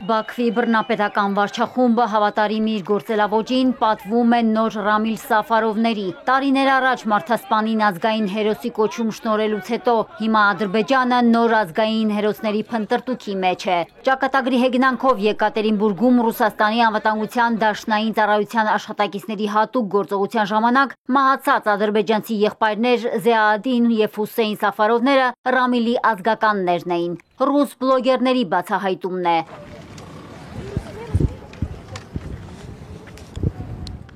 Բաքվի բռնապետական վարչախումբը հավատարիմ իր գործելավոճին պատվում է նոր Ռամիլ Սաֆարովների։ Տարիներ առաջ մարդասպանին ազգային հերոսի կոչում շնորհելուց հետո հիմա Ադրբեջանը նոր ազգային հերոսների փնտրտուքի մեջ է։ Ճակատագրի հեգնանքով Եկատերինբուրգում Ռուսաստանի անվտանգության դաշնային ծառայության աշխատակիցների հատուկ գործողության ժամանակ մահացած ադրբեջանցի եղբայրներ Զեադին և Հուսեյն Սաֆարովները Ռամիլի ազգականներն էին։ Ռուս բլոգերների բացահայտումն է։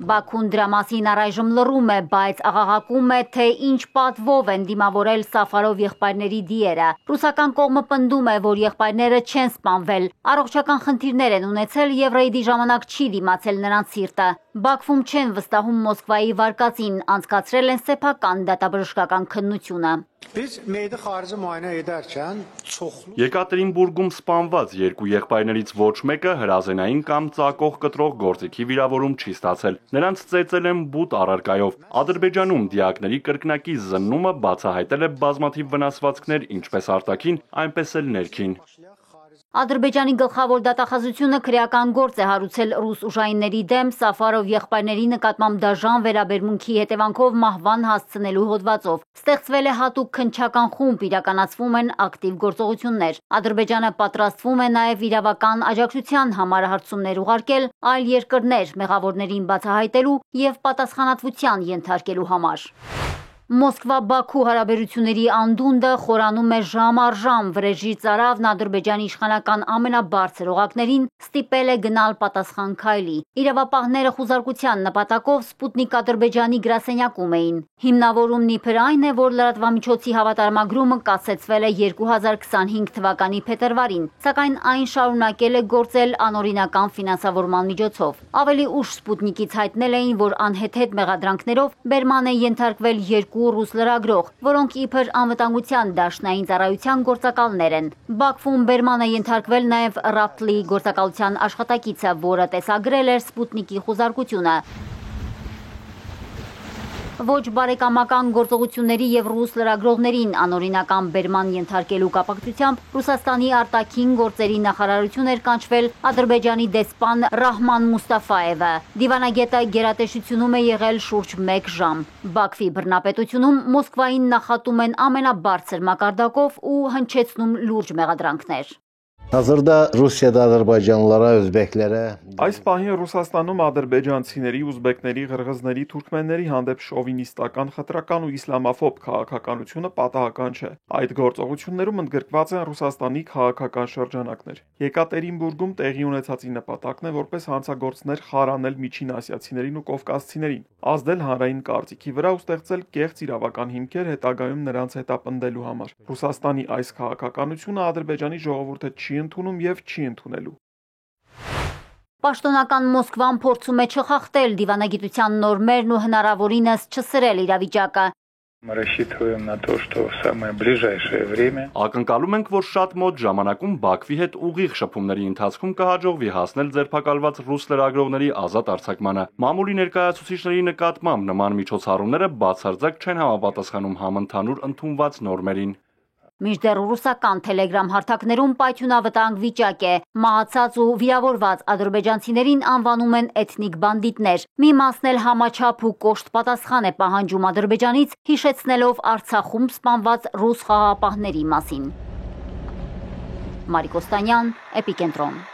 Բաքուն դրա մասին առայժմ լռում է, բայց աղաղակում է, թե ինչ պատվով են դիմավորել Սաֆարով եղբայրների դիերը։ Ռուսական կողմը պնդում է, որ եղբայրները չեն սպանվել, առողջական խնդիրներ են ունեցել և ռեյդի ժամանակ չի դիմացել նրանց սիրտը։ Բաքվում չեն վստահում Մոսկվայի վարկածին, անցկացրել են սեփական դատաբժշկական քննությունը։ Եկատերինբուրգում սպանված երկու եղբայրներից ոչ մեկը հրազենային կամ ծակող կտրող գործիքի վիրավորում չի ստացել։ Նրանց ծեծել են բութ առարկայով։ Ադրբեջանում դիակների կրկնակի զննումը բացահայտել է բազմաթիվ վնասվածքներ ինչպես արտաքին, այնպես էլ ներքին։ Ադրբեջանի գլխավոր դատախազությունը քրեական գործ է հարուցել ռուս ուժայինների դեմ Սաֆարով եղբայրների նկատմամբ դաժան վերաբերմունքի հետևանքով մահվան հասցնելու հոդվածով։ Ստեղծվել է հատուկ քննչական խումբ, իրականացվում են ակտիվ գործողություններ։ Ադրբեջանը պատրաստվում է նաև իրավական աջակցության համար հարցումներ ուղարկել այլ երկրներ մեղավորներին բացահայտելու և պատասխանատվության ենթարկելու համար։ Մոսկվա-Բաքու հարաբերությունների անդունդը խորանում է ժամ առ ժամ։ Վրեժի ծարավն Ադրբեջանի իշխանական ամենաբարձր օղակներին ստիպել է գնալ պատասխան քայլի։ Իրավապահները խուզարկության նպատակով Սպուտնիկ Ադրբեջանի գրասենյակում էին։ Հիմնավորումն իբր այն է, որ լրատվամիջոցի հավատարմագրումը կասեցվել է 2025 թվականի փետրվարին, սակայն այն շարունակել է գործել անօրինական ֆինանսավորման միջոցով։ Ավելի ուշ Սպուտնիկից հայտնել էին, որ անհեթեթ մեղադրանքներով բերման է ենթարկվել երկու ռուս լրագրող, որոնք իբր անվտանգության դաշնային ծառայության գործակալներ են։ Բաքվում բերման է ենթարկվել նաև Ռապտլի գործակալության աշխատակիցը, որը տեսագրել էր Սպուտնիկի խուզարկությունը։ Ոչ բարեկամական գործողությունների և ռուս լրագրողներին անօրինական բերման ենթարկելու կապակցությամբ Ռուսաստանի արտաքին գործերի նախարարություն էր կանչվել Ադրբեջանի դեսպան Ռահման Մուստաֆայևը։ Դիվանագետը գերատեսչությունում է եղել շուրջ 1 ժամ։ Բաքվի բռնապետությունում Մոսկվային նախատում են ամենաբարձր մակարդակով ու հնչեցնում լուրջ մեղադրանքներ։ Այս պահին Ռուսաստանում ադրբեջանցիների, ուզբեկների, ղրղզների, թուրքմենների հանդեպ շովինիստական, խտրական ու իսլամաֆոբ քաղաքականությունը պատահական չէ։ Այդ գործողություններում ընդգրկված են Ռուսաստանի քաղաքական շրջանակներ։ Եկատերինբուրգում տեղի ունեցածի նպատակն է որպես հանցագործներ խարանել միջին ասիացիներին ու կովկասցիներին, ազդել հանրային կարծիքի վրա ու ստեղծել կեղծ իրավական հիմքեր հետագայում նրանց հետապնդելու համար։ Ռուսաստանի այս քաղաքականությունը Ադրբեջանի ժողովուրդը չի ընդունում և չի ընդունելու։ Պաշտոնական Մոսկվան փորձում է չխախտել դիվանագիտության նորմերն ու հնարավորինս չսրել իրավիճակը։ Ակնկալում ենք, որ շատ մոտ ժամանակում Բաքվի հետ ուղիղ շփումների ընթացքում կհաջողվի հասնել ձերբակալված ռուս լրագրողների ազատ արձակմանը։ Մամուլի ներկայացուցիչների նկատմամբ նման միջոցառումները բացարձակ չեն համապատասխանում համընդհանուր ընդունված նորմերին։ Մինչդեռ ռուսական Telegram հարթակներում պայթյունավտանգ վիճակ է։ Մահացած ու վիրավորված ադրբեջանցիներին անվանում են էթնիկ բանդիտներ։ Մի մասն էլ համաչափ ու կոշտ պատասխան է պահանջում Ադրբեջանից, հիշեցնելով Արցախում սպանված ռուս խաղաղապահների մասին։ Մարիկ Օստանյան, Էպիկենտրոն։